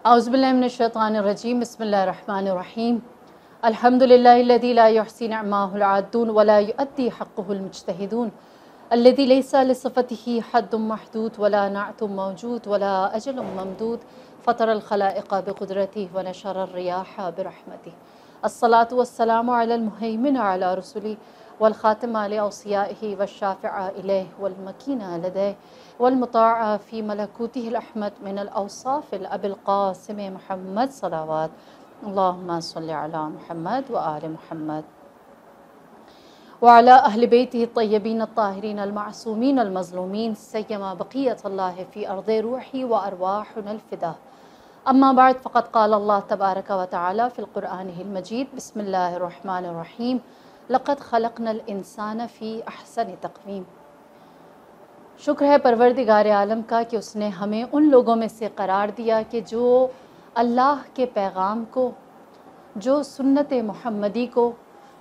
اعوذ باللہ من الشیطان الرجیم بسم اللہ الرحمن الرحیم الحمدللہ الذی لا یحصی نعماہ العادون ولا یؤدی حقہ المجتہدون الذی لیس لصفتہ حد محدود ولا نعت موجود ولا اجل ممدود فطر الخلائق بقدرتہ ونشر الریاح برحمتہ الصلاة والسلام علی المہیمن علی رسلہ والخاتم علی اوصیائہ والشافع الیہ والمکین لدیہ والمطاع فی ملکوتہ الاحمد من الاوصاف الاب القاسم محمد صلوات اللہم صلی علی محمد وآل محمد وعلى اہل بیتہ الطیبین الطاہرین المعصومین المظلومین سیما بقیت اللہ فی ارض روحی وارواحنا الفدا اما بعد فقد قال اللہ تبارک و تعالی فی القرآن المجید بسم اللہ الرحمن الرحیم لقد خلقنا الانسان فی احسن تقویم۔ شکر ہے پروردگار عالم کا کہ اس نے ہمیں ان لوگوں میں سے قرار دیا کہ جو اللہ کے پیغام کو، جو سنت محمدی کو،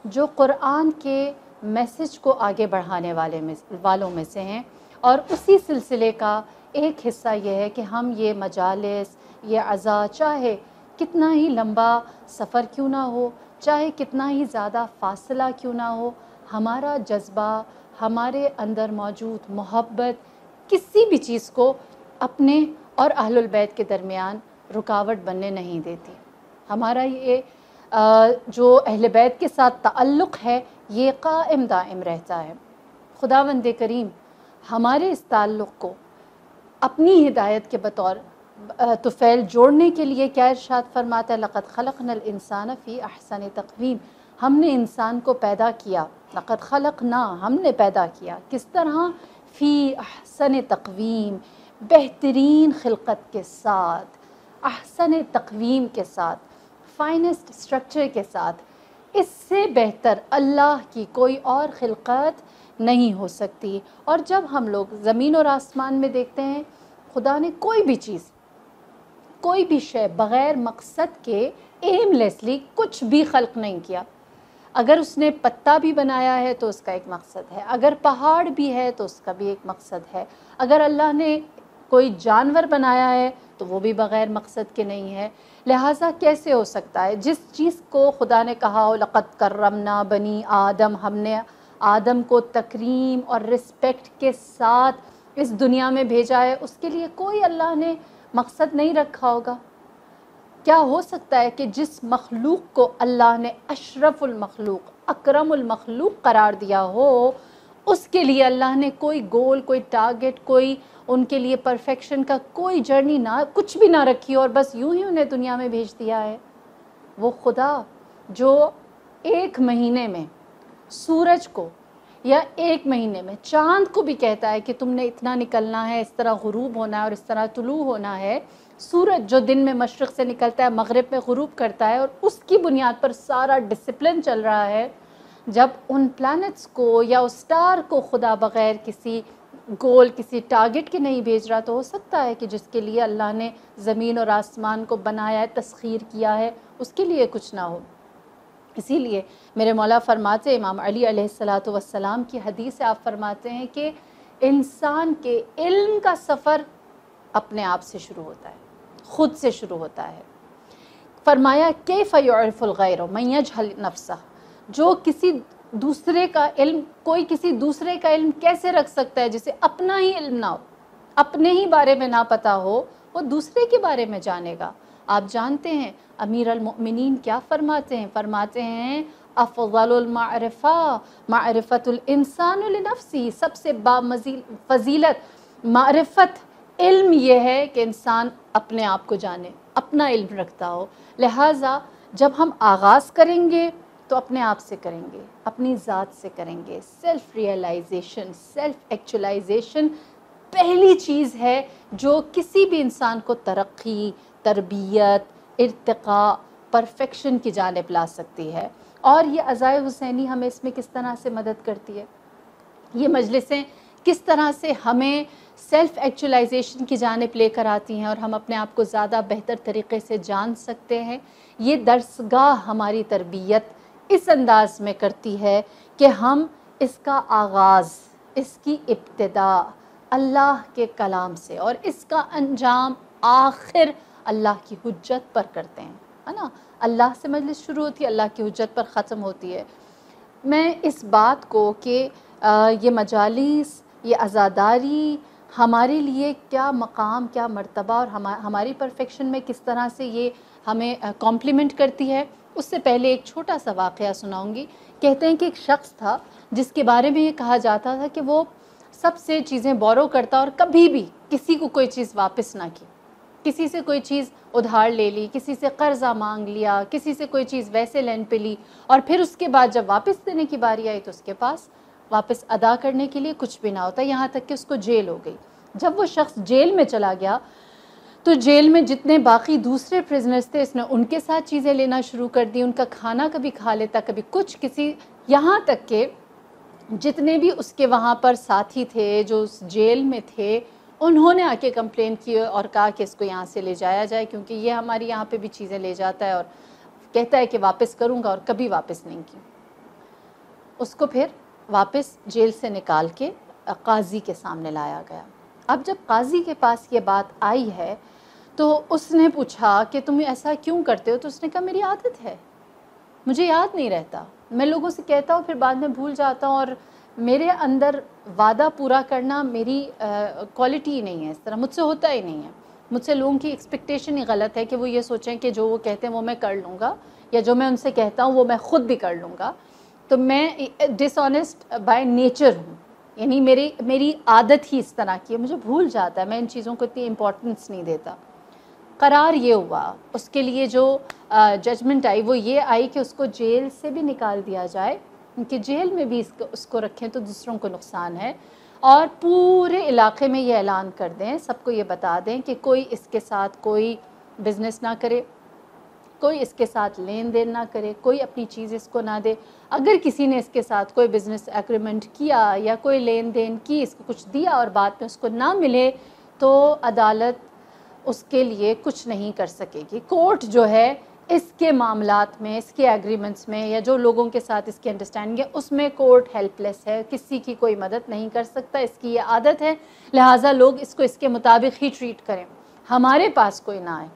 جو قرآن کے میسج کو آگے بڑھانے والوں میں سے ہیں، اور اسی سلسلے کا ایک حصہ یہ ہے کہ ہم یہ مجالس، یہ عزا، چاہے کتنا ہی لمبا سفر کیوں نہ ہو، چاہے کتنا ہی زیادہ فاصلہ کیوں نہ ہو، ہمارا جذبہ، ہمارے اندر موجود محبت کسی بھی چیز کو اپنے اور اہل البیت کے درمیان رکاوٹ بننے نہیں دیتی۔ ہمارا یہ جو اہل بیت کے ساتھ تعلق ہے یہ قائم دائم رہتا ہے۔ خداوند کریم ہمارے اس تعلق کو اپنی ہدایت کے بطور طفیل جوڑنے کے لیے کیا ارشاد فرماتا ہے؟ لقد خلقنا الانسان فی احسن تقویم۔ ہم نے انسان کو پیدا کیا، لقد خلقنا، ہم نے پیدا کیا، کس طرح؟ فی احسن تقویم، بہترین خلقت کے ساتھ، احسن تقویم کے ساتھ، فائنسٹ اسٹرکچر کے ساتھ۔ اس سے بہتر اللہ کی کوئی اور خلقت نہیں ہو سکتی۔ اور جب ہم لوگ زمین اور آسمان میں دیکھتے ہیں، خدا نے کوئی بھی چیز، کوئی بھی شے بغیر مقصد کے ایم لیسلی کچھ بھی خلق نہیں کیا۔ اگر اس نے پتا بھی بنایا ہے تو اس کا ایک مقصد ہے، اگر پہاڑ بھی ہے تو اس کا بھی ایک مقصد ہے، اگر اللہ نے کوئی جانور بنایا ہے تو وہ بھی بغیر مقصد کے نہیں ہے۔ لہٰذا کیسے ہو سکتا ہے جس چیز کو خدا نے کہا ہو لقد کرمنا بنی آدم، ہم نے آدم کو تکریم اور رسپیکٹ کے ساتھ اس دنیا میں بھیجا ہے، اس کے لیے کوئی اللہ نے مقصد نہیں رکھا ہوگا؟ کیا ہو سکتا ہے کہ جس مخلوق کو اللہ نے اشرف المخلوق، اکرم المخلوق قرار دیا ہو، اس کے لیے اللہ نے کوئی گول، کوئی ٹارگٹ، کوئی ان کے لیے پرفیکشن کا کوئی جرنی نہ، کچھ بھی نہ رکھی اور بس یوں ہی انہیں دنیا میں بھیج دیا ہے؟ وہ خدا جو ایک مہینے میں سورج کو، یا ایک مہینے میں چاند کو بھی کہتا ہے کہ تم نے اتنا نکلنا ہے، اس طرح غروب ہونا ہے اور اس طرح طلوع ہونا ہے، سورج جو دن میں مشرق سے نکلتا ہے مغرب میں غروب کرتا ہے، اور اس کی بنیاد پر سارا ڈسپلن چل رہا ہے، جب ان پلانٹس کو یا اس سٹار کو خدا بغیر کسی گول، کسی ٹارگٹ کے نہیں بھیج رہا، تو ہو سکتا ہے کہ جس کے لیے اللہ نے زمین اور آسمان کو بنایا ہے، تسخیر کیا ہے، اس کے لیے کچھ نہ ہو۔ اسی لیے میرے مولا فرماتے، امام علی علیہ السلام کی حدیث سے آپ فرماتے ہیں کہ انسان کے علم کا سفر اپنے آپ سے شروع ہوتا ہے، خود سے شروع ہوتا ہے۔ فرمایا کیف یعرف الغیر من یجہل نفسہ، جو کسی دوسرے کا علم، کوئی کسی دوسرے کا علم کیسے رکھ سکتا ہے جسے اپنا ہی علم نہ ہو، اپنے ہی بارے میں نہ پتہ ہو، وہ دوسرے کے بارے میں جانے گا۔ آپ جانتے ہیں امیر المؤمنین کیا فرماتے ہیں؟ فرماتے ہیں افضل المعرفہ معرفت الانسان لنفسی، سب سے فضیلت معرفت علم یہ ہے کہ انسان اپنے آپ کو جانے، اپنا علم رکھتا ہو۔ لہٰذا جب ہم آغاز کریں گے تو اپنے آپ سے کریں گے، اپنی ذات سے کریں گے۔ سیلف ریئلائزیشن، سیلف ایکچولائزیشن پہلی چیز ہے جو کسی بھی انسان کو ترقی، تربیت، ارتقاء، پرفیکشن کی جانب لا سکتی ہے۔ اور یہ عزائے حسینی ہمیں اس میں کس طرح سے مدد کرتی ہے؟ یہ مجلسیں کس طرح سے ہمیں سیلف ایکچولائزیشن کی جانب لے کر آتی ہیں اور ہم اپنے آپ کو زیادہ بہتر طریقے سے جان سکتے ہیں؟ یہ درسگاہ ہماری تربیت اس انداز میں کرتی ہے کہ ہم اس کا آغاز، اس کی ابتدا اللہ کے کلام سے اور اس کا انجام آخر اللہ کی حجت پر کرتے ہیں، ہے نا؟ اللہ سے مجلس شروع ہوتی ہے، اللہ کی حجت پر ختم ہوتی ہے۔ میں اس بات کو کہ یہ مجالس، یہ عزاداری ہمارے لیے کیا مقام، کیا مرتبہ اور ہماری پرفیکشن میں کس طرح سے یہ ہمیں کمپلیمنٹ کرتی ہے، اس سے پہلے ایک چھوٹا سا واقعہ سناؤں گی۔ کہتے ہیں کہ ایک شخص تھا جس کے بارے میں یہ کہا جاتا تھا کہ وہ سب سے چیزیں بورو کرتا اور کبھی بھی کسی کو کوئی چیز واپس نہ کی، کسی سے کوئی چیز ادھار لے لی، کسی سے قرضہ مانگ لیا، کسی سے کوئی چیز ویسے لین پہ لی، اور پھر اس کے بعد جب واپس دینے کی باری آئی تو اس کے پاس واپس ادا کرنے کے لیے کچھ بھی نہ ہوتا، یہاں تک کہ اس کو جیل ہو گئی۔ جب وہ شخص جیل میں چلا گیا تو جیل میں جتنے باقی دوسرے پرزنرز تھے اس نے ان کے ساتھ چیزیں لینا شروع کر دی، ان کا کھانا کبھی کھا لیتا، کبھی کچھ، کسی، یہاں تک کہ جتنے بھی اس کے وہاں پر ساتھی تھے جو اس جیل میں تھے، انہوں نے آ کے کمپلین کی اور کہا کہ اس کو یہاں سے لے جایا جائے، کیونکہ یہ ہماری یہاں پہ بھی چیزیں لے جاتا ہے اور کہتا ہے کہ واپس کروں گا، اور کبھی واپس نہیں کی۔ اس کو پھر واپس جیل سے نکال کے قاضی کے سامنے لایا گیا۔ اب جب قاضی کے پاس یہ بات آئی ہے تو اس نے پوچھا کہ تم ایسا کیوں کرتے ہو؟ تو اس نے کہا میری عادت ہے، مجھے یاد نہیں رہتا، میں لوگوں سے کہتا ہوں پھر بعد میں بھول جاتا ہوں، اور میرے اندر وعدہ پورا کرنا میری کوالٹی ہی نہیں ہے، اس طرح مجھ سے ہوتا ہی نہیں ہے۔ مجھ سے لوگوں کی ایکسپیکٹیشن ہی غلط ہے کہ وہ یہ سوچیں کہ جو وہ کہتے ہیں وہ میں کر لوں گا، یا جو میں ان سے کہتا ہوں وہ میں خود بھی کر لوں گا۔ تو میں ڈس آنیسٹ بائی نیچر ہوں، یعنی میری عادت ہی اس طرح کی ہے، مجھے بھول جاتا ہے، میں ان چیزوں کو اتنی امپورٹنس نہیں دیتا۔ قرار یہ ہوا اس کے لیے، جو ججمنٹ آئی وہ یہ آئی کہ اس کو جیل سے بھی نکال دیا جائے، کیونکہ جیل میں بھی اس کو رکھیں تو دوسروں کو نقصان ہے، اور پورے علاقے میں یہ اعلان کر دیں، سب کو یہ بتا دیں کہ کوئی اس کے ساتھ کوئی بزنس نہ کرے، کوئی اس کے ساتھ لین دین نہ کرے، کوئی اپنی چیز اس کو نہ دے۔ اگر کسی نے اس کے ساتھ کوئی بزنس ایگریمنٹ کیا یا کوئی لین دین کی، اس کو کچھ دیا اور بعد میں اس کو نہ ملے، تو عدالت اس کے لیے کچھ نہیں کر سکے گی۔ کورٹ جو ہے اس کے معاملات میں، اس کے ایگریمنٹس میں، یا جو لوگوں کے ساتھ اس کی انڈرسٹینڈنگ ہے، اس میں کورٹ ہیلپ لیس ہے، کسی کی کوئی مدد نہیں کر سکتا، اس کی یہ عادت ہے، لہٰذا لوگ اس کو اس کے مطابق ہی ٹریٹ کریں، ہمارے پاس کوئی نہ آئے۔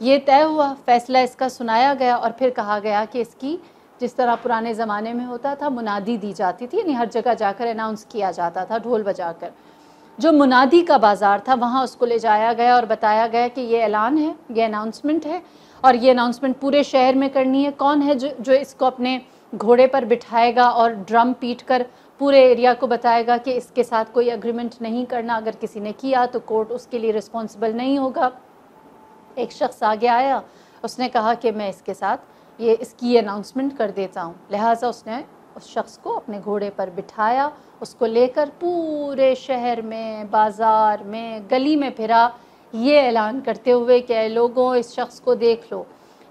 یہ طے ہوا، فیصلہ اس کا سنایا گیا، اور پھر کہا گیا کہ اس کی، جس طرح پرانے زمانے میں ہوتا تھا، منادی دی جاتی تھی، یعنی ہر جگہ جا کر اناؤنس کیا جاتا تھا ڈھول بجا کر، جو منادی کا بازار تھا وہاں اس کو لے جایا گیا اور بتایا گیا کہ یہ اعلان ہے، یہ اناؤنسمنٹ ہے، اور یہ اناؤنسمنٹ پورے شہر میں کرنی ہے۔ کون ہے جو اس کو اپنے گھوڑے پر بٹھائے گا اور ڈرم پیٹ کر پورے ایریا کو بتائے گا کہ اس کے ساتھ کوئی ایگریمنٹ نہیں کرنا، اگر کسی نے کیا تو کورٹ اس کے لیے رسپانسبل نہیں ہوگا۔ ایک شخص آگے آیا، اس نے کہا کہ میں اس کے ساتھ اس کی اناؤنسمنٹ کر دیتا ہوں، لہٰذا اس نے اس شخص کو اپنے گھوڑے پر بٹھایا، اس کو لے کر پورے شہر میں، بازار میں، گلی میں پھرا، یہ اعلان کرتے ہوئے کہ اے لوگوں، اس شخص کو دیکھ لو،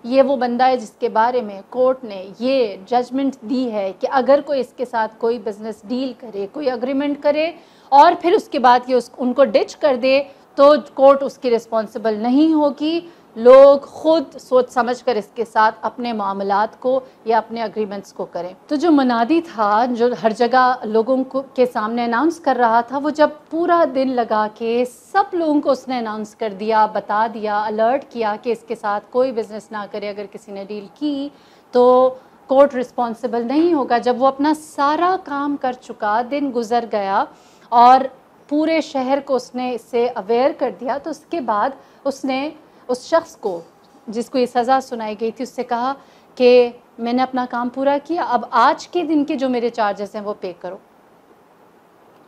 یہ وہ بندہ ہے جس کے بارے میں کورٹ نے یہ ججمنٹ دی ہے کہ اگر کوئی اس کے ساتھ کوئی بزنس ڈیل کرے، کوئی اگریمنٹ کرے، اور پھر اس کے بعد یہ ان کو ڈچ کر دے، تو کورٹ اس کی رسپانسبل نہیں ہوگی، لوگ خود سوچ سمجھ کر اس کے ساتھ اپنے معاملات کو یا اپنے اگریمنٹس کو کریں۔ تو جو منادی تھا، جو ہر جگہ لوگوں کے سامنے اناؤنس کر رہا تھا، وہ جب پورا دن لگا کے سب لوگوں کو اس نے اناؤنس کر دیا، بتا دیا، الرٹ کیا کہ اس کے ساتھ کوئی بزنس نہ کرے، اگر کسی نے ڈیل کی تو کورٹ رسپانسبل نہیں ہوگا۔ جب وہ اپنا سارا کام کر چکا، دن گزر گیا اور پورے شہر کو اس نے اس سے اویئر کر دیا، تو اس کے بعد اس نے اس شخص کو جس کو یہ سزا سنائی گئی تھی اس سے کہا کہ میں نے اپنا کام پورا کیا، اب آج کے دن کے جو میرے چارجز ہیں وہ پے کرو۔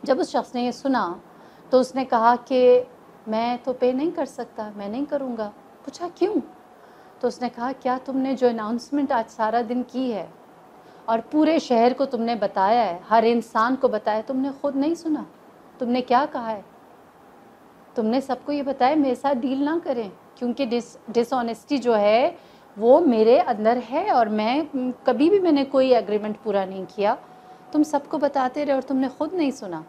جب اس شخص نے یہ سنا تو اس نے کہا کہ میں تو پے نہیں کر سکتا، میں نہیں کروں گا۔ پوچھا کیوں؟ تو اس نے کہا کیا تم نے جو اناؤنسمنٹ آج سارا دن کی ہے اور پورے شہر کو تم نے بتایا ہے، ہر انسان کو بتایا، تم نے خود نہیں سنا؟ تم نے کیا کہا ہے؟ تم نے سب کو یہ بتایا میرے ساتھ ڈیل نہ کریں، کیونکہ ڈس آنیسٹی جو ہے وہ میرے اندر ہے، اور میں کبھی بھی میں نے کوئی ایگریمنٹ پورا نہیں کیا۔ تم سب کو بتاتے رہے اور تم نے خود نہیں سنا۔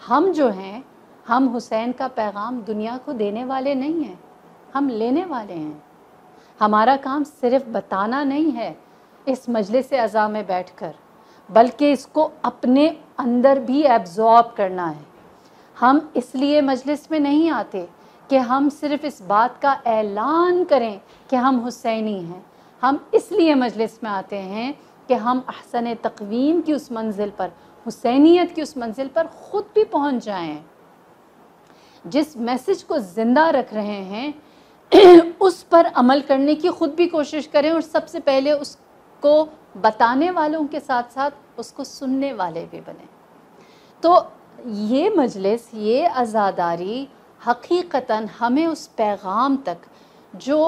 ہم جو ہیں، ہم حسین کا پیغام دنیا کو دینے والے نہیں ہیں، ہم لینے والے ہیں۔ ہمارا کام صرف بتانا نہیں ہے اس مجلس اعزاء میں بیٹھ کر، بلکہ اس کو اپنے اندر بھی ایبزارب کرنا ہے۔ ہم اس لیے مجلس میں نہیں آتے کہ ہم صرف اس بات کا اعلان کریں کہ ہم حسینی ہیں. ہم اس لیے مجلس میں آتے ہیں کہ ہم احسن تقویم کی اس منزل پر، حسینیت کی اس منزل پر خود بھی پہنچ جائیں. جس میسج کو زندہ رکھ رہے ہیں اس پر عمل کرنے کی خود بھی کوشش کریں، اور سب سے پہلے اس کو بتانے والوں کے ساتھ ساتھ اس کو سننے والے بھی بنیں. تو یہ مجلس، یہ عزاداری حقیقتاً ہمیں اس پیغام تک جو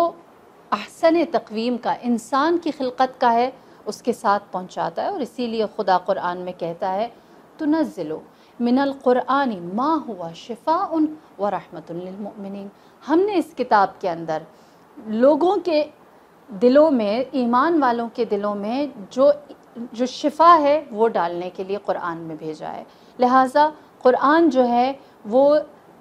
احسن تقویم کا، انسان کی خلقت کا ہے، اس کے ساتھ پہنچاتا ہے. اور اسی لیے خدا قرآن میں کہتا ہے تنزل من القرآن ما ہوا شفاء ورحمۃ للمؤمنین. ہم نے اس کتاب کے اندر لوگوں کے دلوں میں، ایمان والوں کے دلوں میں جو شفا ہے وہ ڈالنے کے لیے قرآن میں بھیجا ہے. لہٰذا قرآن جو ہے وہ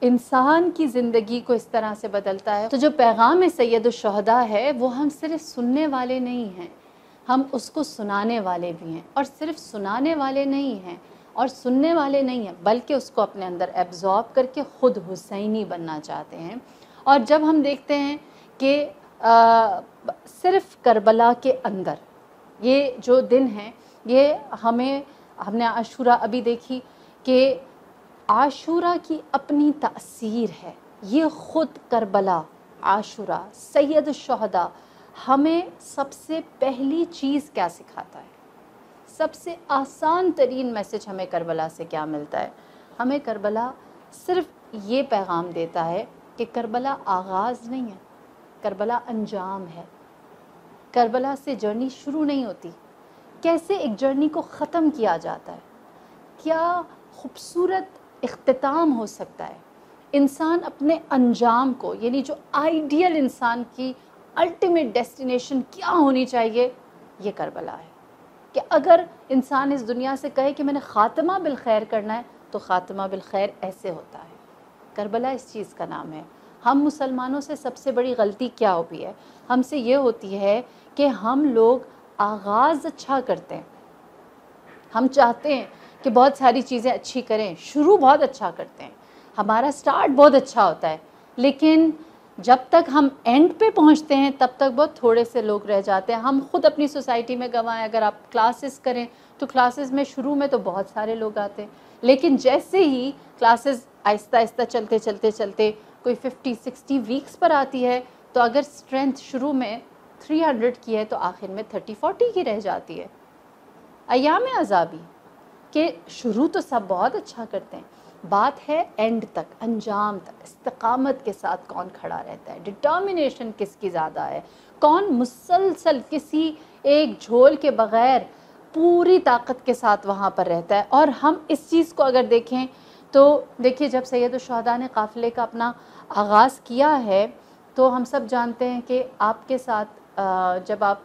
انسان کی زندگی کو اس طرح سے بدلتا ہے. تو جو پیغام سید الشہداء ہے وہ ہم صرف سننے والے نہیں ہیں، ہم اس کو سنانے والے بھی ہیں. اور صرف سنانے والے نہیں ہیں اور سننے والے نہیں ہیں، بلکہ اس کو اپنے اندر ایبزارب کر کے خود حسینی بننا چاہتے ہیں. اور جب ہم دیکھتے ہیں کہ صرف کربلا کے اندر یہ جو دن ہیں، یہ ہم نے عاشورہ ابھی دیکھی کہ عاشورہ کی اپنی تأثیر ہے. یہ خود کربلا، عاشورہ، سید الشہداء ہمیں سب سے پہلی چیز کیا سکھاتا ہے؟ سب سے آسان ترین میسج ہمیں کربلا سے کیا ملتا ہے؟ ہمیں کربلا صرف یہ پیغام دیتا ہے کہ کربلا آغاز نہیں ہے، کربلا انجام ہے. کربلا سے جرنی شروع نہیں ہوتی. کیسے ایک جرنی کو ختم کیا جاتا ہے؟ کیا خوبصورت اختتام ہو سکتا ہے. انسان اپنے انجام کو، یعنی جو آئیڈیل انسان کی الٹیمیٹ ڈیسٹینیشن کیا ہونی چاہیے، یہ کربلا ہے. کہ اگر انسان اس دنیا سے کہے کہ میں نے خاتمہ بالخیر کرنا ہے تو خاتمہ بالخیر ایسے ہوتا ہے. کربلا اس چیز کا نام ہے. ہم مسلمانوں سے سب سے بڑی غلطی کیا ہوتی ہے؟ ہم سے یہ ہوتی ہے کہ ہم لوگ آغاز اچھا کرتے ہیں. ہم چاہتے ہیں کہ بہت ساری چیزیں اچھی کریں، شروع بہت اچھا کرتے ہیں، ہمارا سٹارٹ بہت اچھا ہوتا ہے، لیکن جب تک ہم اینڈ پہ پہنچتے ہیں تب تک بہت تھوڑے سے لوگ رہ جاتے ہیں. ہم خود اپنی سوسائٹی میں گواہ ہیں. اگر آپ کلاسز کریں تو کلاسز میں شروع میں تو بہت سارے لوگ آتے ہیں، لیکن جیسے ہی کلاسز آہستہ آہستہ چلتے کوئی 50-60 ویکس پر آتی ہے تو اگر اسٹرینتھ شروع میں 300 کی ہے تو آخر میں 30-40 کی رہ جاتی ہے. ایام عذابی کہ شروع تو سب بہت اچھا کرتے ہیں، بات ہے اینڈ تک، انجام تک استقامت کے ساتھ کون کھڑا رہتا ہے، ڈٹرمنیشن کس کی زیادہ ہے، کون مسلسل کسی ایک جھول کے بغیر پوری طاقت کے ساتھ وہاں پر رہتا ہے. اور ہم اس چیز کو اگر دیکھیں تو دیکھیے جب سید الشہداء نے قافلے کا اپنا آغاز کیا ہے تو ہم سب جانتے ہیں کہ آپ کے ساتھ جب آپ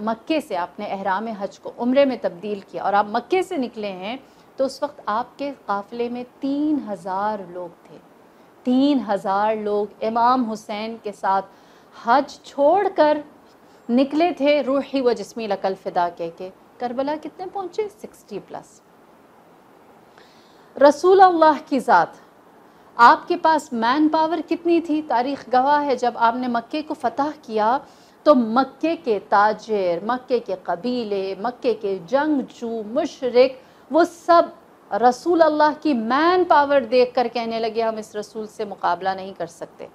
مکے سے آپ نے احرام حج کو عمرے میں تبدیل کیا اور آپ مکے سے نکلے ہیں تو اس وقت آپ کے قافلے میں 3000 لوگ تھے. 3000 لوگ امام حسین کے ساتھ حج چھوڑ کر نکلے تھے روحی و جسمی لک الفدا کہہ کے. کربلا کتنے پہنچے؟ 60+. رسول اللہ کی ذات، آپ کے پاس مین پاور کتنی تھی؟ تاریخ گواہ ہے جب آپ نے مکے کو فتح کیا تو مکے کے تاجر، مکے کے قبیلے، مکے کے جنگجو، مشرک، وہ سب رسول اللہ کی مین پاور دیکھ کر کہنے لگے ہم اس رسول سے مقابلہ نہیں کر سکتے.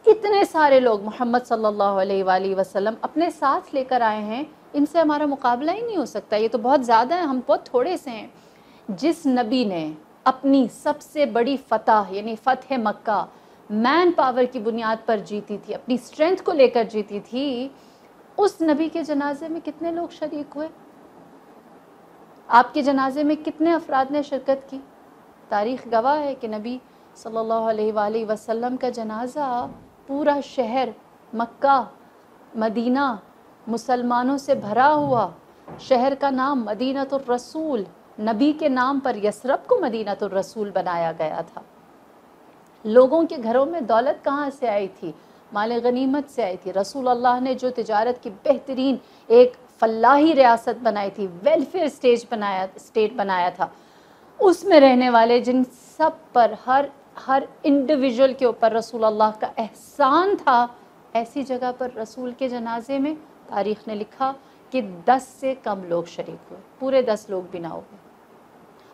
اتنے سارے لوگ محمد صلی اللہ علیہ وآلہ وسلم اپنے ساتھ لے کر آئے ہیں، ان سے ہمارا مقابلہ ہی نہیں ہو سکتا، یہ تو بہت زیادہ ہیں، ہم بہت تھوڑے سے ہیں. جس نبی نے اپنی سب سے بڑی فتح یعنی فتح مکہ مین پاور کی بنیاد پر جیتی تھی، اپنی اسٹرینتھ کو لے کر جیتی تھی، اس نبی کے جنازے میں کتنے لوگ شریک ہوئے؟ آپ کے جنازے میں کتنے افراد نے شرکت کی؟ تاریخ گواہ ہے کہ نبی صلی اللہ علیہ وآلہ وسلم کا جنازہ پورا شہر مکہ مدینہ مسلمانوں سے بھرا ہوا. شہر کا نام مدینۃ الرسول، نبی کے نام پر یثرب کو مدینۃ الرسول بنایا گیا تھا. لوگوں کے گھروں میں دولت کہاں سے آئی تھی؟ مال غنیمت سے آئی تھی. رسول اللہ نے جو تجارت کی بہترین ایک فلاحی ریاست بنائی تھی، ویلفیئر اسٹیٹ بنایا تھا، اس میں رہنے والے جن سب پر ہر ہر انڈیویجول کے اوپر رسول اللہ کا احسان تھا، ایسی جگہ پر رسول کے جنازے میں تاریخ نے لکھا کہ 10 سے کم لوگ شریک ہوئے، پورے 10 لوگ بھی نہ ہوئے۔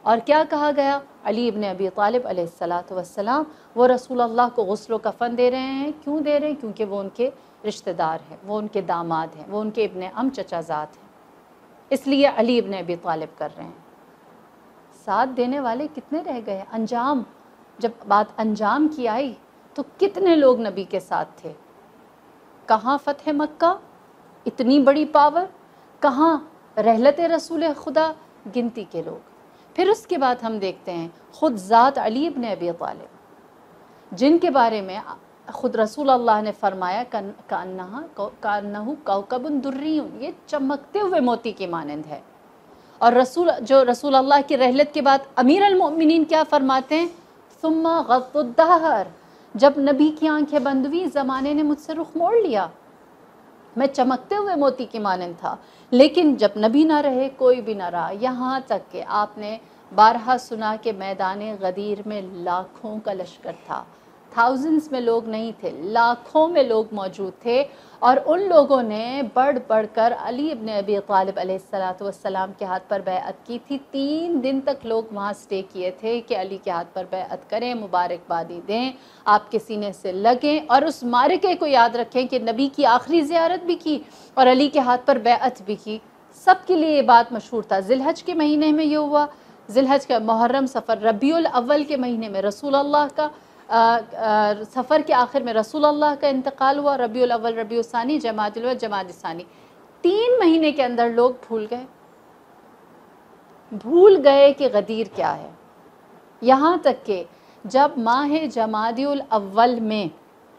اور کیا کہا گیا؟ علی ابن ابی طالب علیہ السلام وہ رسول اللہ کو غسل و کفن دے رہے ہیں۔ کیوں دے رہے ہیں؟ کیونکہ وہ ان کے رشتہ دار ہیں، وہ ان کے داماد ہیں، وہ ان کے ابن عم چچا زاد ہیں، اس لیے علی ابن ابی طالب کر رہے ہیں۔ ساتھ دینے والے کتنے رہ گئے؟ انجام، جب بات انجام کی آئی تو کتنے لوگ نبی کے ساتھ تھے؟ کہاں فتح مکہ، اتنی بڑی پاور، کہاں رحلت رسول خدا، گنتی کے لوگ۔ پھر اس کے بعد ہم دیکھتے ہیں خود ذات علی ابن ابی طالب، جن کے بارے میں خود رسول اللہ نے فرمایا کأنہ کوکب دری، یہ چمکتے ہوئے موتی کی مانند ہے۔ اور رسول اللہ کی رحلت کے بعد امیر المؤمنین کیا فرماتے ہیں؟ ثم غض الدہر، جب نبی کی آنکھیں بند ہوئی زمانے نے مجھ سے رخ موڑ لیا، میں چمکتے ہوئے موتی کی مانند تھا، لیکن جب نبی نہ رہے کوئی بھی نہ رہا، یہاں تک کہ آپ نے بارہا سنا کہ میدان غدیر میں لاکھوں کا لشکر تھا، تھاؤزنز میں لوگ نہیں تھے، لاکھوں میں لوگ موجود تھے، اور ان لوگوں نے بڑھ بڑھ کر علی ابن ابی طالب علیہ السلام کے ہاتھ پر بیعت کی تھی۔ 3 دن تک لوگ وہاں سٹے کیے تھے کہ علی کے ہاتھ پر بیعت کریں، مبارکبادی دیں، آپ کے سینے سے لگیں، اور اس معرکے کو یاد رکھیں کہ نبی کی آخری زیارت بھی کی اور علی کے ہاتھ پر بیعت بھی کی۔ سب کے لیے یہ بات مشہور تھا۔ ذی الحج کے مہینے میں یہ ہوا، ذی الحج کا محرم، صفر، ربیع الاول کے مہینے میں رسول اللہ کا سفر کے آخر میں رسول اللہ کا انتقال ہوا، ربیع الاول، ربیع الثانی، جمادی الاول، جمادی الثانی۔ 3 مہینے کے اندر لوگ بھول گئے کہ غدیر کیا ہے۔ یہاں تک کہ جب ماہ جمادی الاول میں،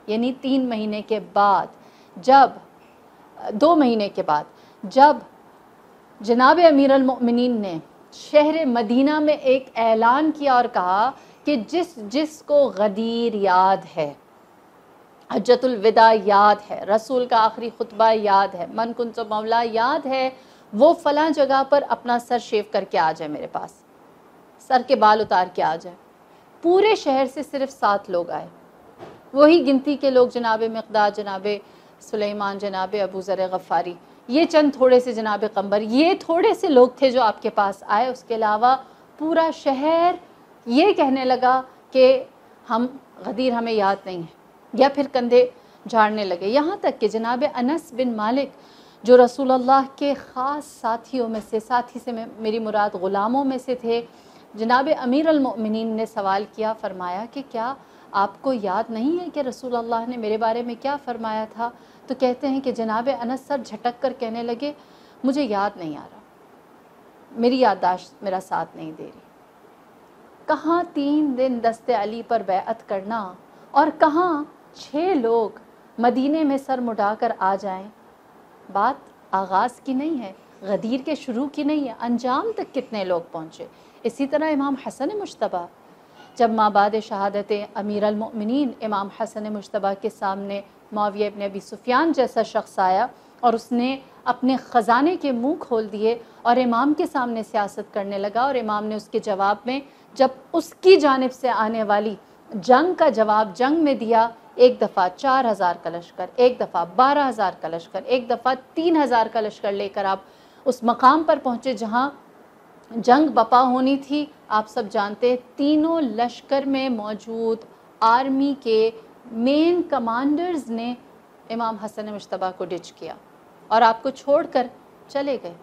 یعنی 3 مہینے کے بعد، 2 مہینے کے بعد جب جناب امیر المؤمنین نے شہر مدینہ میں ایک اعلان کیا اور کہا کہ جس کو غدیر یاد ہے، حجۃ الوداع یاد ہے، رسول کا آخری خطبہ یاد ہے، من کنت مولا یاد ہے، وہ فلاں جگہ پر اپنا سر شیو کر کے آ جائے، میرے پاس سر کے بال اتار کے آ جائے۔ پورے شہر سے صرف 7 لوگ آئے، وہی گنتی کے لوگ، جناب مقداد، جناب سلیمان، جناب ابو ذر غفاری، یہ چند تھوڑے سے، جناب قمبر، یہ تھوڑے سے لوگ تھے جو آپ کے پاس آئے۔ اس کے علاوہ پورا شہر یہ کہنے لگا کہ غدیر ہمیں یاد نہیں ہے، یا پھر کندھے جھاڑنے لگے۔ یہاں تک کہ جناب انس بن مالک جو رسول اللہ کے خاص ساتھیوں میں سے، ساتھی سے میری مراد غلاموں میں سے تھے، جناب امیر المؤمنین نے سوال کیا، فرمایا کہ کیا آپ کو یاد نہیں ہے کہ رسول اللہ نے میرے بارے میں کیا فرمایا تھا؟ تو کہتے ہیں کہ جناب انس سر جھٹک کر کہنے لگے، مجھے یاد نہیں آ رہا، میری یادداشت میرا ساتھ نہیں دے رہی۔ کہاں 3 دن دست علی پر بیعت کرنا، اور کہاں 6 لوگ مدینے میں سر مڈا کر آ جائیں۔ بات آغاز کی نہیں ہے، غدیر کے شروع کی نہیں ہے، انجام تک کتنے لوگ پہنچے۔ اسی طرح امام حسن مجتبیٰ، جب مابعد شہادت امیر المؤمنین امام حسن مجتبیٰ کے سامنے معاویہ ابن ابی سفیان جیسا شخص آیا اور اس نے اپنے خزانے کے منہ کھول دیے اور امام کے سامنے سیاست کرنے لگا، اور امام نے اس کے جواب میں جب اس کی جانب سے آنے والی جنگ کا جواب جنگ میں دیا، ایک دفعہ 4000 کا لشکر، ایک دفعہ 12000 کا لشکر، ایک دفعہ 3000 کا لشکر لے کر آپ اس مقام پر پہنچے جہاں جنگ بپا ہونی تھی۔ آپ سب جانتے ہیں تینوں لشکر میں موجود آرمی کے مین کمانڈرز نے امام حسن مجتبیٰ کو ڈچ کیا اور آپ کو چھوڑ کر چلے گئے۔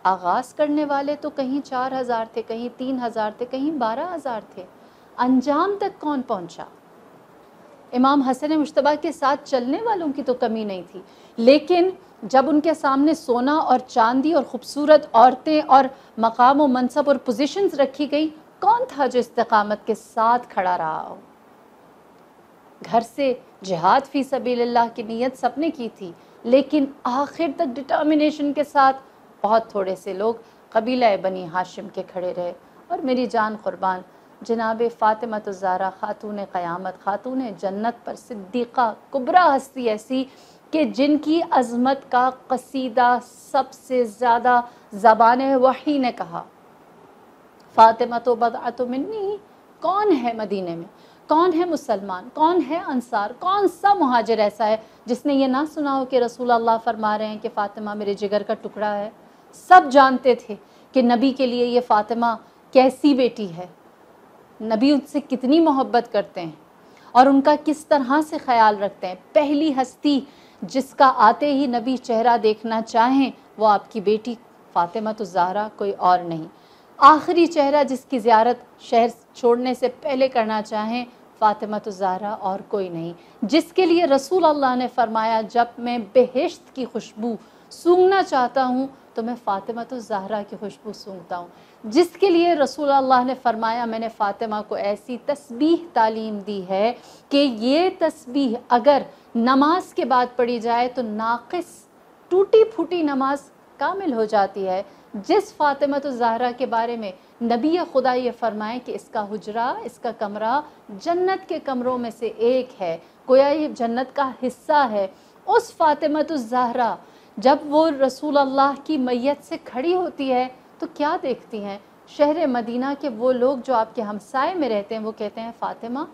آغاز کرنے والے تو کہیں 4000 تھے، کہیں 3000 تھے، کہیں 12000 تھے، انجام تک کون پہنچا؟ امام حسن مجتبیٰ کے ساتھ چلنے والوں کی تو کمی نہیں تھی، لیکن جب ان کے سامنے سونا اور چاندی اور خوبصورت عورتیں اور مقام و منصب اور پوزیشنز رکھی گئی، کون تھا جو استقامت کے ساتھ کھڑا رہا ہو؟ گھر سے جہاد فی سبیل اللہ کی نیت سب نے کی تھی، لیکن آخر تک ڈٹرمنیشن کے ساتھ بہت تھوڑے سے لوگ قبیلہ بنی ہاشم کے کھڑے رہے۔ اور میری جان قربان جناب فاطمہ الزہرا، خاتون قیامت، خاتون جنت پر صدیقہ کبریٰ، ہستی ایسی کہ جن کی عظمت کا قصیدہ سب سے زیادہ زبان وحی نے کہا، فاطمہ تو بضعۃ منی کون ہے مدینے میں، کون ہے مسلمان، کون ہے انصار، کون سا مہاجر ایسا ہے جس نے یہ نہ سنا ہو کہ رسول اللہ فرما رہے ہیں کہ فاطمہ میرے جگر کا ٹکڑا ہے؟ سب جانتے تھے کہ نبی کے لیے یہ فاطمہ کیسی بیٹی ہے، نبی ان سے کتنی محبت کرتے ہیں اور ان کا کس طرح سے خیال رکھتے ہیں۔ پہلی ہستی جس کا آتے ہی نبی چہرہ دیکھنا چاہیں وہ آپ کی بیٹی فاطمہ الزہرا، کوئی اور نہیں۔ آخری چہرہ جس کی زیارت شہر چھوڑنے سے پہلے کرنا چاہیں فاطمہ الزہرا، اور کوئی نہیں۔ جس کے لیے رسول اللہ نے فرمایا جب میں بہشت کی خوشبو سونگھنا چاہتا ہوں تو میں فاطمہ الزہرا کی خوشبو سونگھتا ہوں۔ جس کے لیے رسول اللہ نے فرمایا میں نے فاطمہ کو ایسی تسبیح تعلیم دی ہے کہ یہ تسبیح اگر نماز کے بعد پڑھی جائے تو ناقص ٹوٹی پھوٹی نماز کامل ہو جاتی ہے۔ جس فاطمہ الزہرا کے بارے میں نبی خدا یہ فرمائے کہ اس کا حجرہ، اس کا کمرہ جنت کے کمروں میں سے ایک ہے، گویا یہ جنت کا حصہ ہے، اس فاطمہ الزہرا جب وہ رسول اللہ کی میت سے کھڑی ہوتی ہے تو کیا دیکھتی ہیں؟ شہر مدینہ کے وہ لوگ جو آپ کے ہمسائے میں رہتے ہیں وہ کہتے ہیں فاطمہ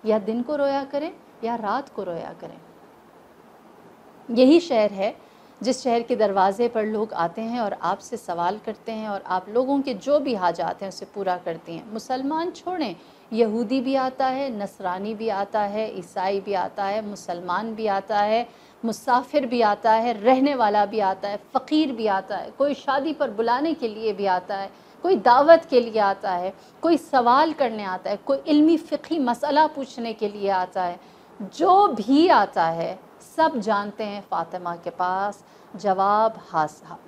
یا دن کو رویا کریں یا رات کو رویا کریں۔ یہی شہر ہے جس شہر کے دروازے پر لوگ آتے ہیں اور آپ سے سوال کرتے ہیں اور آپ لوگوں کے جو بھی حاجات ہیں اسے پورا کرتی ہیں۔ مسلمان چھوڑیں، یہودی بھی آتا ہے، نصرانی بھی آتا ہے، عیسائی بھی آتا ہے، مسلمان بھی آتا ہے، مسافر بھی آتا ہے، رہنے والا بھی آتا ہے، فقیر بھی آتا ہے، کوئی شادی پر بلانے کے لیے بھی آتا ہے، کوئی دعوت کے لیے آتا ہے، کوئی سوال کرنے آتا ہے، کوئی علمی فقہی مسئلہ پوچھنے کے لیے آتا ہے۔ جو بھی آتا ہے سب جانتے ہیں فاطمہ کے پاس جواب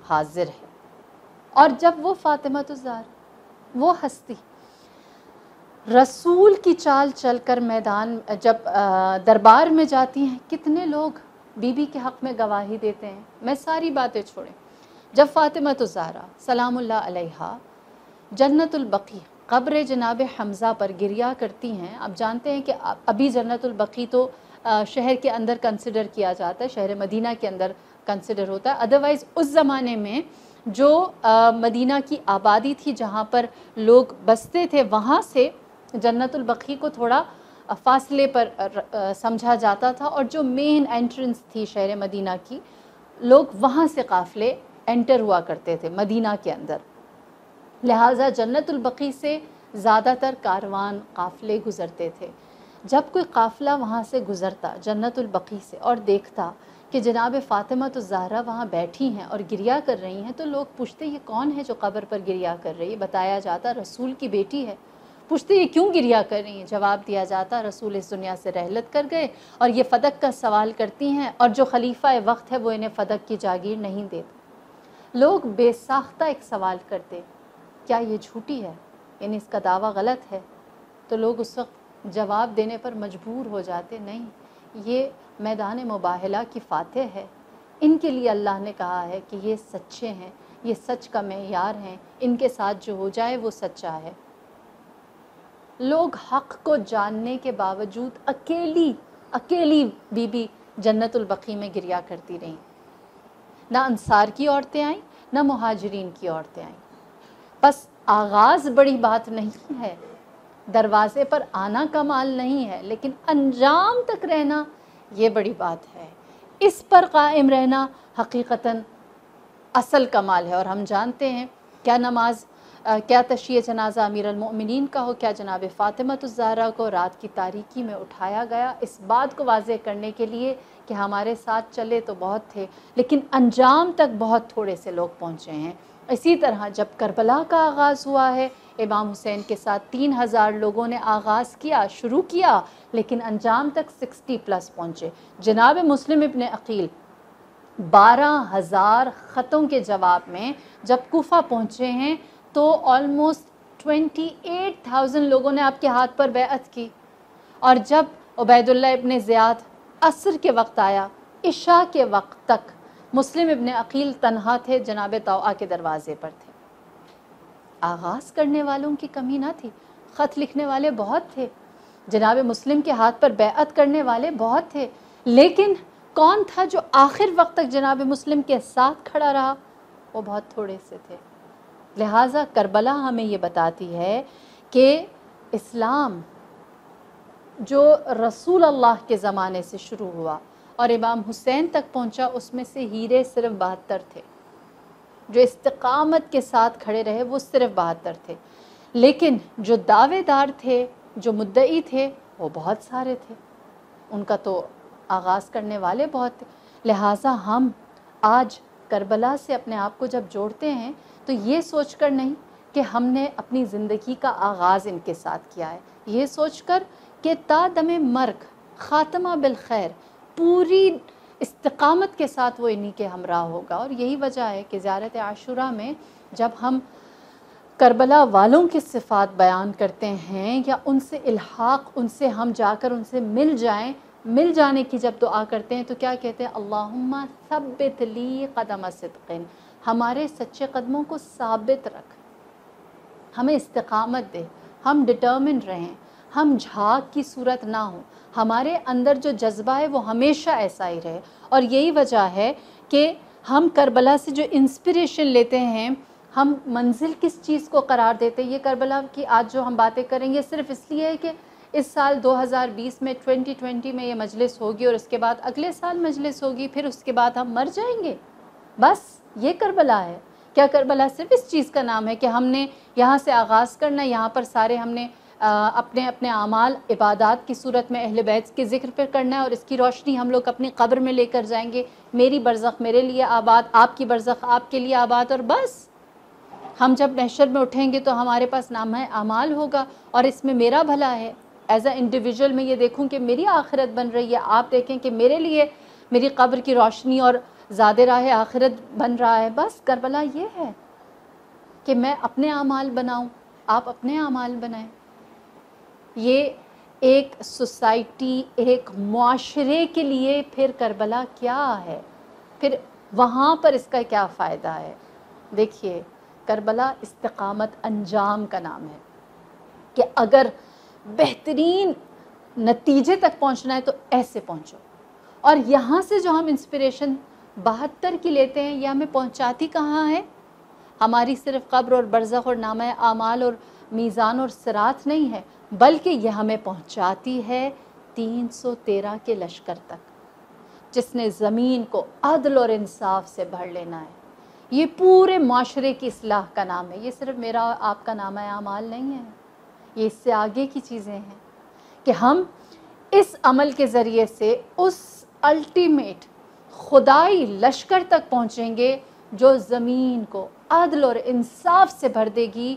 حاضر ہے۔ اور جب وہ فاطمہ الزہرا، وہ ہستی رسول کی چال چل کر میدان جب دربار میں جاتی ہیں، کتنے لوگ بی بی کے حق میں گواہی دیتے ہیں۔ میں ساری باتیں چھوڑیں، جب فاطمہ الزہرا سلام اللہ علیہا جنت البقیع قبر جناب حمزہ پر گریہ کرتی ہیں، آپ جانتے ہیں کہ ابھی جنت البقیع تو شہر کے اندر کنسیڈر کیا جاتا ہے، شہر مدینہ کے اندر کنسیڈر ہوتا ہے، ادروائز اس زمانے میں جو مدینہ کی آبادی تھی جہاں پر لوگ بستے تھے وہاں سے جنت البقیع کو تھوڑا فاصلے پر سمجھا جاتا تھا، اور جو مین انٹرنس تھی شہر مدینہ کی، لوگ وہاں سے قافلے انٹر ہوا کرتے تھے مدینہ کے اندر، لہٰذا جنت البقیع سے زیادہ تر کاروان قافلے گزرتے تھے۔ جب کوئی قافلہ وہاں سے گزرتا جنت البقیع سے اور دیکھتا کہ جناب فاطمہ الزہرا وہاں بیٹھی ہیں اور گریہ کر رہی ہیں تو لوگ پوچھتے یہ کون ہے جو قبر پر گریہ کر رہی ہے؟ بتایا جاتا رسول کی بیٹی ہے۔ پوچھتے یہ کیوں گریہ کر رہی ہیں؟ جواب دیا جاتا رسول اس دنیا سے رحلت کر گئے اور یہ فدق کا سوال کرتی ہیں، اور جو خلیفہ وقت ہے وہ انہیں فدق کی جاگیر نہیں دیتا۔ لوگ بے ساختہ ایک سوال کرتے کیا یہ جھوٹی ہے، یعنی اس کا دعویٰ غلط ہے؟ تو لوگ اس وقت جواب دینے پر مجبور ہو جاتے نہیں، یہ میدان مباہلہ کی فاتح ہے، ان کے لیے اللہ نے کہا ہے کہ یہ سچے ہیں، یہ سچ کا معیار ہیں، ان کے ساتھ جو ہو جائے وہ سچا ہے۔ لوگ حق کو جاننے کے باوجود اکیلی بی بی جنت البقیع میں گریہ کرتی رہیں۔ نہ انصار کی عورتیں آئیں، نہ مہاجرین کی عورتیں آئیں۔ بس آغاز بڑی بات نہیں ہے، دروازے پر آنا کمال نہیں ہے، لیکن انجام تک رہنا یہ بڑی بات ہے۔ اس پر قائم رہنا حقیقتاً اصل کمال ہے، اور ہم جانتے ہیں کیا نماز، کیا تشییع جنازہ امیر المؤمنین کا ہو، کیا جناب فاطمہ الزہرا کو رات کی تاریکی میں اٹھایا گیا، اس بات کو واضح کرنے کے لیے کہ ہمارے ساتھ چلے تو بہت تھے لیکن انجام تک بہت تھوڑے سے لوگ پہنچے ہیں۔ اسی طرح جب کربلا کا آغاز ہوا ہے، امام حسین کے ساتھ 3000 لوگوں نے آغاز کیا، شروع کیا، لیکن انجام تک 60+ پہنچے۔ جناب مسلم ابن عقیل 12,000 خطوں کے جواب میں جب کوفہ پہنچے ہیں تو آلموسٹ 28,000 لوگوں نے آپ کے ہاتھ پر بیعت کی، اور جب عبید اللہ ابن زیاد عصر کے وقت آیا، عشاء کے وقت تک مسلم ابن عقیل تنہا تھے، جناب طوعہ کے دروازے پر تھے۔ آغاز کرنے والوں کی کمی نہ تھی، خط لکھنے والے بہت تھے، جناب مسلم کے ہاتھ پر بیعت کرنے والے بہت تھے، لیکن کون تھا جو آخر وقت تک جناب مسلم کے ساتھ کھڑا رہا؟ وہ بہت تھوڑے سے تھے۔ لہٰذا کربلا ہمیں یہ بتاتی ہے کہ اسلام جو رسول اللہ کے زمانے سے شروع ہوا اور امام حسین تک پہنچا، اس میں سے ہیرے صرف 72 تھے. جو استقامت کے ساتھ کھڑے رہے وہ صرف 72 تھے. لیکن جو دعوے دار تھے، جو مدعی تھے، وہ بہت سارے تھے. ان کا تو آغاز کرنے والے بہت تھے. لہٰذا ہم آج کربلا سے اپنے آپ کو جب جوڑتے ہیں تو یہ سوچ کر نہیں کہ ہم نے اپنی زندگی کا آغاز ان کے ساتھ کیا ہے، یہ سوچ کر کہ تا دم مرگ خاتمہ بالخیر پوری استقامت کے ساتھ وہ انہی کے ہمراہ ہوگا. اور یہی وجہ ہے کہ زیارت عاشوراء میں جب ہم کربلا والوں کی صفات بیان کرتے ہیں یا ان سے الحاق، ان سے ہم جا کر ان سے مل جانے کی جب دعا کرتے ہیں تو کیا کہتے ہیں؟ اللہم ثبت لی قدم صدق، ہمارے سچے قدموں کو ثابت رکھ، ہمیں استقامت دے، ہم ڈٹرمنڈ رہیں، ہم جھاگ کی صورت نہ ہوں، ہمارے اندر جو جذبہ ہے وہ ہمیشہ ایسا ہی رہے. اور یہی وجہ ہے کہ ہم کربلا سے جو انسپریشن لیتے ہیں، ہم منزل کس چیز کو قرار دیتے ہیں. یہ کربلا کی آج جو ہم باتیں کریں گے صرف اس لیے ہے کہ اس سال 2020 میں 2020 میں یہ مجلس ہوگی اور اس کے بعد اگلے سال مجلس ہوگی، پھر اس کے بعد ہم مر جائیں گے. بس یہ کربلا ہے. کیا کربلا صرف اس چیز کا نام ہے کہ ہم نے یہاں سے آغاز کرنا، یہاں پر سارے ہم نے اپنے اپنے اعمال عبادات کی صورت میں اہل بیت کے ذکر پہ کرنا ہے اور اس کی روشنی ہم لوگ اپنی قبر میں لے کر جائیں گے، میری برزخ میرے لیے آباد، آپ کی برزخ آپ کے لیے آباد، اور بس ہم جب محشر میں اٹھیں گے تو ہمارے پاس نامہ اعمال ہوگا اور اس میں میرا بھلا ہے. ایز اے انڈیویجول میں یہ دیکھوں کہ میری آخرت بن رہی ہے، آپ دیکھیں کہ میرے لیے میری قبر کی روشنی اور زاد راہ آخرت بن رہا ہے. بس کربلا یہ ہے کہ میں اپنے اعمال بناؤں، آپ اپنے اعمال بنائیں. یہ ایک سوسائٹی، ایک معاشرے کے لیے پھر کربلا کیا ہے، پھر وہاں پر اس کا کیا فائدہ ہے. دیکھیے کربلا استقامت انجام کا نام ہے کہ اگر بہترین نتیجے تک پہنچنا ہے تو ایسے پہنچو. اور یہاں سے جو ہم انسپریشن 72 کی لیتے ہیں یہ ہمیں پہنچاتی کہاں ہے؟ ہماری صرف قبر اور برزخ اور نامہ اعمال اور میزان اور صراط نہیں ہے، بلکہ یہ ہمیں پہنچاتی ہے 313 کے لشکر تک، جس نے زمین کو عدل اور انصاف سے بھر لینا ہے. یہ پورے معاشرے کی اصلاح کا نام ہے. یہ صرف میرا اور آپ کا نامہ اعمال نہیں ہے، یہ اس سے آگے کی چیزیں ہیں کہ ہم اس عمل کے ذریعے سے اس الٹیمیٹ خدائی لشکر تک پہنچیں گے جو زمین کو عدل اور انصاف سے بھر دے گی،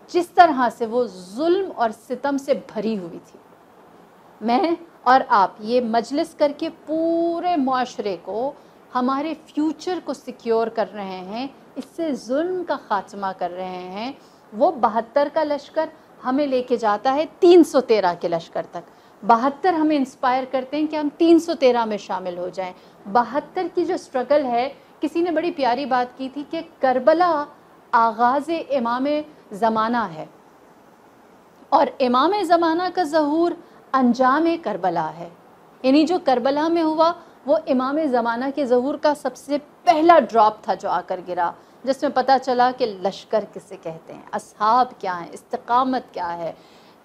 جس طرح سے وہ ظلم اور ستم سے بھری ہوئی تھی. میں اور آپ یہ مجلس کر کے پورے معاشرے کو، ہمارے فیوچر کو سیکیور کر رہے ہیں، اس سے ظلم کا خاتمہ کر رہے ہیں. وہ 72 کا لشکر ہمیں لے کے جاتا ہے 313 کے لشکر تک. 72 ہمیں انسپائر کرتے ہیں کہ ہم 313 میں شامل ہو جائیں. 72 کی جو سٹرگل ہے، کسی نے بڑی پیاری بات کی تھی کہ کربلا آغاز امام زمانہ ہے اور امام زمانہ کا ظہور انجام کربلا ہے. یعنی جو کربلا میں ہوا وہ امام زمانہ کے ظہور کا سب سے پہلا ڈراپ تھا جو آ کر گرا، جس میں پتہ چلا کہ لشکر کسے کہتے ہیں، اصحاب کیا ہیں، استقامت کیا ہے،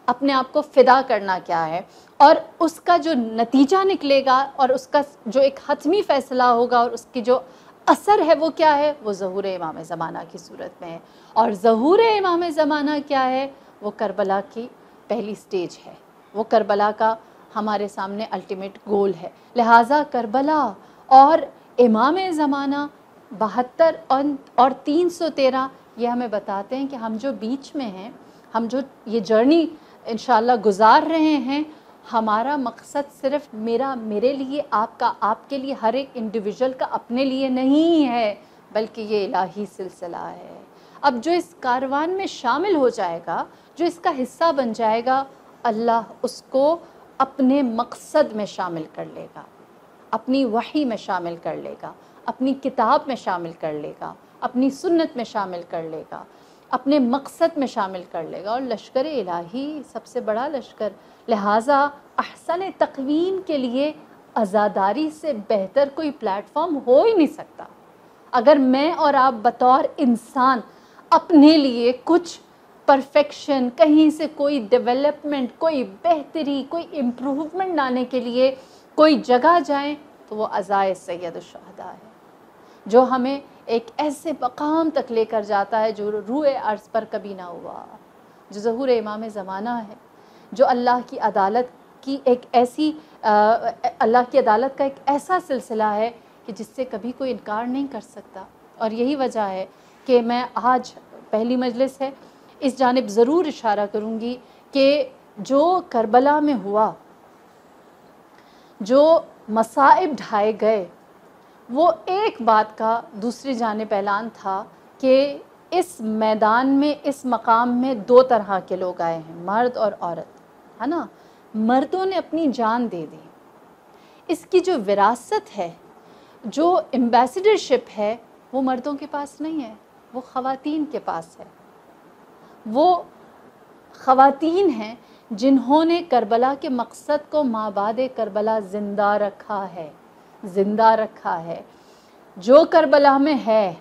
اپنے آپ کو فدا کرنا کیا ہے. اور اس کا جو نتیجہ نکلے گا اور اس کا جو ایک حتمی فیصلہ ہوگا اور اس کی جو اثر ہے وہ کیا ہے، وہ ظہور امام زمانہ کی صورت میں ہے. اور ظہور امام زمانہ کیا ہے؟ وہ کربلا کی پہلی سٹیج ہے، وہ کربلا کا ہمارے سامنے الٹیمیٹ گول ہے. لہٰذا کربلا اور امام زمانہ 72 اور 313 یہ ہمیں بتاتے ہیں کہ ہم جو بیچ میں ہیں، ہم جو یہ جرنی انشاءاللہ گزار رہے ہیں، ہمارا مقصد صرف میرے لیے، آپ کا آپ کے لیے، ہر ایک انڈیویجول کا اپنے لیے نہیں ہے، بلکہ یہ الہی سلسلہ ہے. اب جو اس کاروان میں شامل ہو جائے گا، جو اس کا حصہ بن جائے گا، اللہ اس کو اپنے مقصد میں شامل کر لے گا، اپنی وحی میں شامل کر لے گا، اپنی کتاب میں شامل کر لے گا، اپنی سنت میں شامل کر لے گا، اپنے مقصد میں شامل کر لے گا. اور لشکر الہی سب سے بڑا لشکر. لہٰذا احسن تقویم کے لیے عزاداری سے بہتر کوئی پلیٹ فارم ہو ہی نہیں سکتا. اگر میں اور آپ بطور انسان اپنے لیے کچھ پرفیکشن، کہیں سے کوئی ڈیولپمنٹ، کوئی بہتری، کوئی امپروومنٹ لانے کے لیے کوئی جگہ جائیں تو وہ عزائے سید الشہداء ہے، جو ہمیں ایک ایسے مقام تک لے کر جاتا ہے جو روح عرض پر کبھی نہ ہوا، جو ظہور امام زمانہ ہے، جو اللہ کی عدالت کی ایک ایسی اللہ کی عدالت کا ایک ایسا سلسلہ ہے کہ جس سے کبھی کوئی انکار نہیں کر سکتا۔ اور یہی وجہ ہے کہ میں آج پہلی مجلس ہے، اس جانب ضرور اشارہ کروں گی کہ جو کربلا میں ہوا، جو مصائب ڈھائے گئے، وہ ایک بات کا دوسری جانب اعلان تھا کہ اس میدان میں، اس مقام میں دو طرح کے لوگ آئے ہیں، مرد اور عورت، ہے نا۔ مردوں نے اپنی جان دے دی، اس کی جو وراثت ہے، جو ایمبیسڈرشپ ہے، وہ مردوں کے پاس نہیں ہے، وہ خواتین کے پاس ہے۔ وہ خواتین ہیں جنہوں نے کربلا کے مقصد کو مابعد کربلا زندہ رکھا ہے، زندہ رکھا ہے۔ جو کربلا میں ہے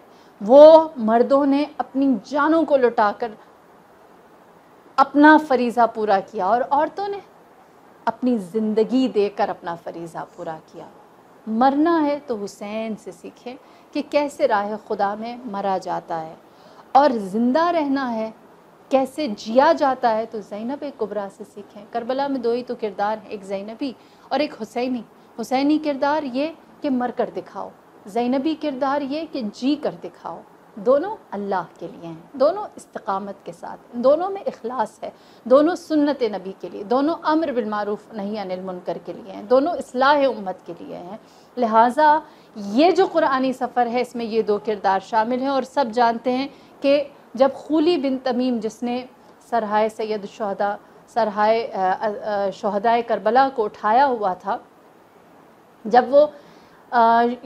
وہ مردوں نے اپنی جانوں کو لٹا کر اپنا فریضہ پورا کیا، اور عورتوں نے اپنی زندگی دے کر اپنا فریضہ پورا کیا۔ مرنا ہے تو حسین سے سیکھیں کہ کیسے راہ خدا میں مرا جاتا ہے، اور زندہ رہنا ہے کیسے جیا جاتا ہے تو زینب کبریٰ سے سیکھیں۔ کربلا میں دو ہی تو کردار ہیں، ایک زینبی اور ایک حسینی۔ حسینی کردار یہ کہ مر کر دکھاؤ، زینبی کردار یہ کہ جی کر دکھاؤ۔ دونوں اللہ کے لیے ہیں، دونوں استقامت کے ساتھ، دونوں میں اخلاص ہے، دونوں سنت نبی کے لیے، دونوں امر بالمعروف نہی عن المنکر کے لیے ہیں، دونوں اصلاح امت کے لیے ہیں۔ لہٰذا یہ جو قرآنی سفر ہے اس میں یہ دو کردار شامل ہیں، اور سب جانتے ہیں کہ جب خولی بن تمیم، جس نے سرہائے سید الشہداء، سرہائے شہدائے کربلا کو اٹھایا ہوا تھا، جب وہ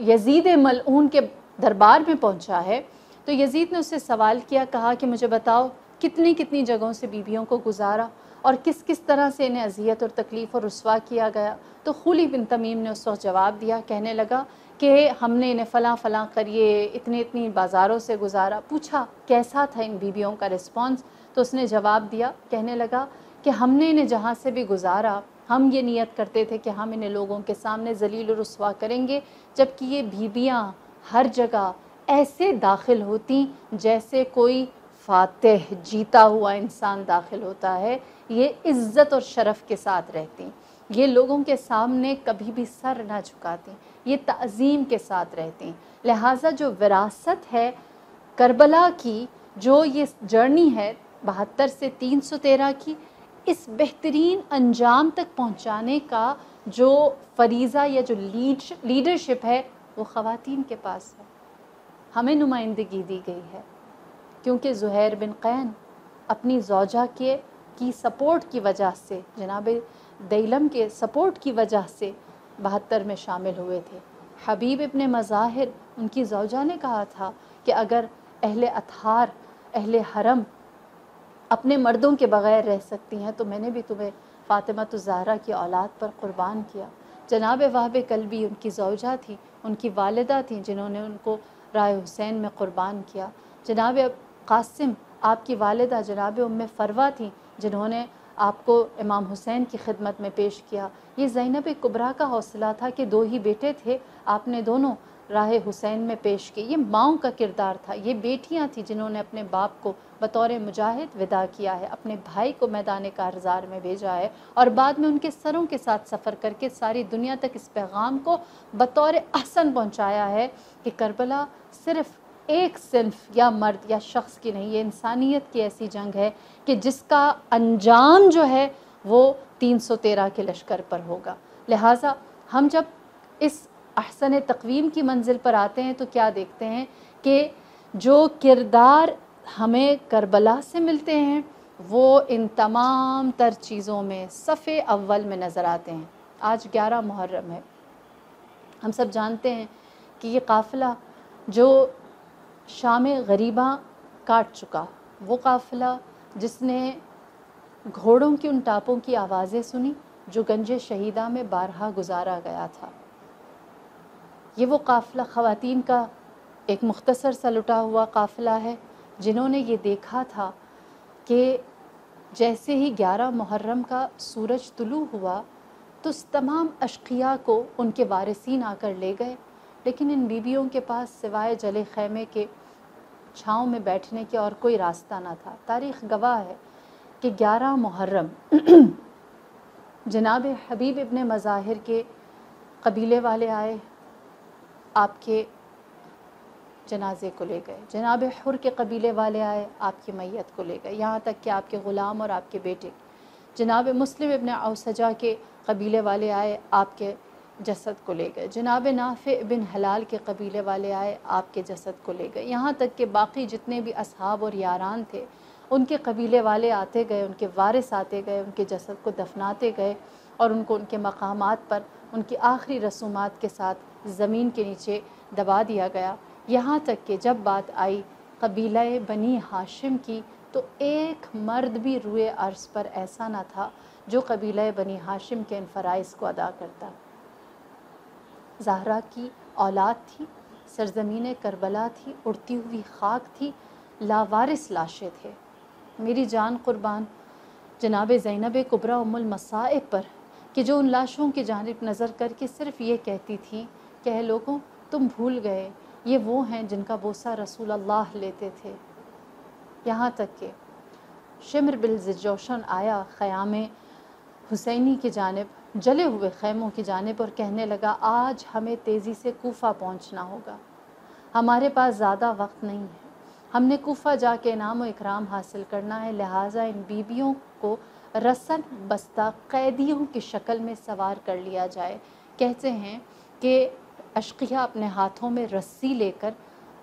یزید ملعون کے دربار میں پہنچا ہے تو یزید نے اس سے سوال کیا، کہا کہ مجھے بتاؤ کتنی کتنی جگہوں سے بیویوں کو گزارا اور کس کس طرح سے انہیں اذیت اور تکلیف اور رسوا کیا گیا؟ تو خولی بن تمیم نے اس وقت جواب دیا، کہنے لگا کہ ہم نے انہیں فلاں فلاں قریے، اتنی بازاروں سے گزارا۔ پوچھا کیسا تھا ان بیویوں کا رسپانس؟ تو اس نے جواب دیا، کہنے لگا کہ ہم نے انہیں جہاں سے بھی گزارا، ہم یہ نیت کرتے تھے کہ ہم انہیں لوگوں کے سامنے ذلیل و رسوا کریں گے، جبکہ یہ بیویاں ہر جگہ ایسے داخل ہوتی جیسے کوئی فاتح جیتا ہوا انسان داخل ہوتا ہے، یہ عزت اور شرف کے ساتھ رہتی، یہ لوگوں کے سامنے کبھی بھی سر نہ جھکاتی، یہ تعظیم کے ساتھ رہتی۔ لہٰذا جو وراثت ہے کربلا کی، جو یہ جرنی ہے 72 سے 313 کی، اس بہترین انجام تک پہنچانے کا جو فریضہ یا جو لیڈرشپ ہے وہ خواتین کے پاس ہے۔ ہمیں نمائندگی دی گئی ہے کیونکہ زہیر بن قین اپنی زوجہ کی سپورٹ کی وجہ سے، جناب دیلم کے سپورٹ کی وجہ سے 72 میں شامل ہوئے تھے۔ حبیب ابن مظاہر، ان کی زوجہ نے کہا تھا کہ اگر اہل اطہار، اہل حرم اپنے مردوں کے بغیر رہ سکتی ہیں تو میں نے بھی تمہیں فاطمہ الزہرا کی اولاد پر قربان کیا۔ جناب وہب کلبی ان کی زوجہ تھی، ان کی والدہ تھیں جنہوں نے ان کو راہ حسین میں قربان کیا۔ جناب قاسم آپ کی والدہ جناب ام فروہ تھیں جنہوں نے آپ کو امام حسین کی خدمت میں پیش کیا۔ یہ زینب کبریٰ کا حوصلہ تھا کہ دو ہی بیٹے تھے، آپ نے دونوں راہ حسین میں پیش کی۔ یہ ماؤں کا کردار تھا، یہ بیٹیاں تھیں جنہوں نے اپنے باپ کو بطور مجاہد ودا کیا ہے، اپنے بھائی کو میدان کارزار میں بھیجا ہے، اور بعد میں ان کے سروں کے ساتھ سفر کر کے ساری دنیا تک اس پیغام کو بطور احسن پہنچایا ہے کہ کربلا صرف ایک صنف یا مرد یا شخص کی نہیں، یہ انسانیت کی ایسی جنگ ہے کہ جس کا انجام جو ہے وہ 313 کے لشکر پر ہوگا۔ لہٰذا ہم جب اس احسن تقویم کی منزل پر آتے ہیں تو کیا دیکھتے ہیں کہ جو کردار ہمیں کربلا سے ملتے ہیں وہ ان تمام تر چیزوں میں صفِ اول میں نظر آتے ہیں۔ آج 11 محرم ہے، ہم سب جانتے ہیں کہ یہ قافلہ جو شام غریباں کاٹ چکا، وہ قافلہ جس نے گھوڑوں کی ان ٹاپوں کی آوازیں سنی جو گنج شہیدہ میں بارہا گزارا گیا تھا، یہ وہ قافلہ خواتین کا ایک مختصر سا لٹا ہوا قافلہ ہے جنہوں نے یہ دیکھا تھا کہ جیسے ہی 11 محرم کا سورج طلوع ہوا تو اس تمام اشقیاء کو ان کے وارثین آ کر لے گئے، لیکن ان بیویوں کے پاس سوائے جلے خیمے کے چھاؤں میں بیٹھنے کے اور کوئی راستہ نہ تھا۔ تاریخ گواہ ہے کہ 11 محرم جناب حبیب ابن مظاہر کے قبیلے والے آئے، آپ کے جنازے کو لے گئے، جناب حر کے قبیلے والے آئے، آپ کی میت کو لے گئے، یہاں تک کہ آپ کے غلام اور آپ کے بیٹے جناب مسلم ابن اوسجہ کے قبیلے والے آئے، آپ کے جسد کو لے گئے، جناب نافع بن حلال کے قبیلے والے آئے، آپ کے جسد کو لے گئے، یہاں تک کہ باقی جتنے بھی اصحاب اور یاران تھے ان کے قبیلے والے آتے گئے، ان کے وارث آتے گئے، ان کے جسد کو دفناتے گئے اور ان کو ان کے مقامات پر ان کی آخری رسومات کے ساتھ زمین کے نیچے دبا دیا گیا۔ یہاں تک کہ جب بات آئی قبیلہ بنی ہاشم کی تو ایک مرد بھی روئے عرض پر ایسا نہ تھا جو قبیلہ بنی ہاشم کے ان فرائض کو ادا کرتا۔ زہرا کی اولاد تھی، سرزمین کربلا تھی، اڑتی ہوئی خاک تھی، لاوارث لاشیں تھے۔ میری جان قربان جناب زینب کبری ام المصائب پر کہ جو ان لاشوں کی جانب نظر کر کے صرف یہ کہتی تھی کہ اے لوگوں تم بھول گئے یہ وہ ہیں جن کا بوسہ رسول اللہ لیتے تھے۔ یہاں تک کہ شمر بن ذوالجوشن آیا خیام حسینی کی جانب، جلے ہوئے خیموں کی جانب، اور کہنے لگا آج ہمیں تیزی سے کوفہ پہنچنا ہوگا، ہمارے پاس زیادہ وقت نہیں ہے، ہم نے کوفہ جا کے انعام و اکرام حاصل کرنا ہے، لہٰذا ان بیبیوں کو رسن بستہ قیدیوں کی شکل میں سوار کر لیا جائے۔ کہتے ہیں کہ اشقیاء اپنے ہاتھوں میں رسی لے کر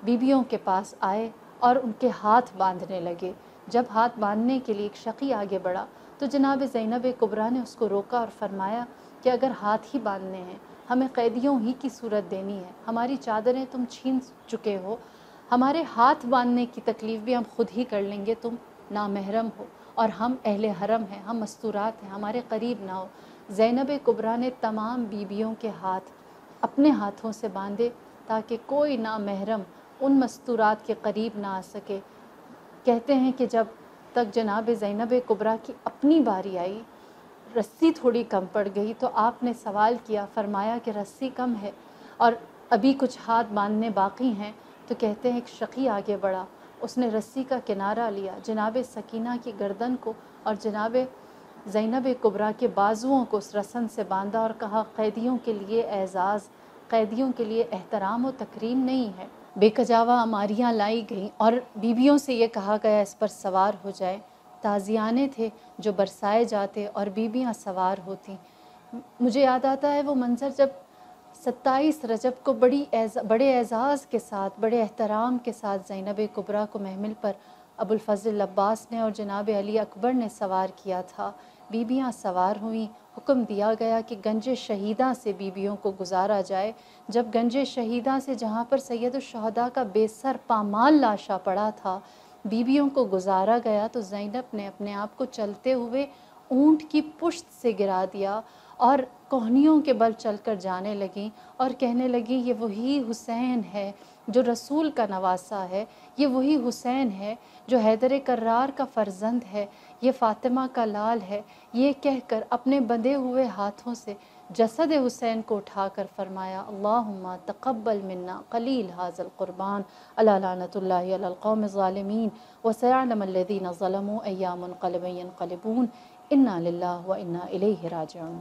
بیبیوں کے پاس آئے اور ان کے ہاتھ باندھنے لگے۔ جب ہاتھ باندھنے کے لیے ایک شقی آگے بڑھا تو جناب زینب کبریٰ نے اس کو روکا اور فرمایا کہ اگر ہاتھ ہی باندھنے ہیں، ہمیں قیدیوں ہی کی صورت دینی ہے، ہماری چادریں تم چھین چکے ہو، ہمارے ہاتھ باندھنے کی تکلیف بھی ہم خود ہی کر لیں گے، تم نامحرم ہو اور ہم اہل حرم ہیں، ہم مستورات ہیں، ہمارے قریب نہ ہو۔ زینب کبریٰ نے تمام بیبیوں کے ہاتھ اپنے ہاتھوں سے باندھے تاکہ کوئی نامحرم ان مستورات کے قریب نہ آ سکے۔ کہتے ہیں کہ جب تک جناب زینب کبریٰ کی اپنی باری آئی، رسی تھوڑی کم پڑ گئی تو آپ نے سوال کیا، فرمایا کہ رسی کم ہے اور ابھی کچھ ہاتھ باندھنے باقی ہیں، تو کہتے ہیں ایک شقی آگے بڑھا، اس نے رسی کا کنارہ لیا، جناب سکینہ کی گردن کو اور جناب زینب کبریٰ کے بازوؤں کو اس رسن سے باندھا اور کہا قیدیوں کے لیے اعزاز، قیدیوں کے لیے احترام و تکریم نہیں ہے۔ بے کجاوہ عماریاں لائی گئیں اور بیبیوں سے یہ کہا گیا اس پر سوار ہو جائے، تازیانے تھے جو برسائے جاتے اور بیبیاں سوار ہوتیں۔ مجھے یاد آتا ہے وہ منظر جب 27 رجب کو بڑے اعزاز کے ساتھ، بڑے احترام کے ساتھ زینب کبریٰ کو محمل پر ابو الفضل عباس نے اور جناب علی اکبر نے سوار کیا تھا۔ بیبیاں سوار ہوئیں، حکم دیا گیا کہ گنج شہیدہ سے بیبیوں کو گزارا جائے۔ جب گنج شہیدہ سے جہاں پر سید الشہداء کا بے سر پامال لاشا پڑا تھا بیبیوں کو گزارا گیا تو زینب نے اپنے آپ کو چلتے ہوئے اونٹ کی پشت سے گرا دیا اور کوہنیوں کے بل چل کر جانے لگیں اور کہنے لگیں یہ وہی حسین ہے جو رسول کا نواسہ ہے، یہ وہی حسین ہے جو حیدر کرار کا فرزند ہے، یہ فاطمہ کا لال ہے۔ یہ کہہ کر اپنے بندھے ہوئے ہاتھوں سے جسد حسین کو اٹھا کر فرمایا اللہم تقبل منا قلیل ھذا القربان الا لعنۃ اللہ علی القوم الظالمین وسيعلم الذین ظلموا أيّ منقلب ينقلبون انا للہ و انا الیہ راجعون۔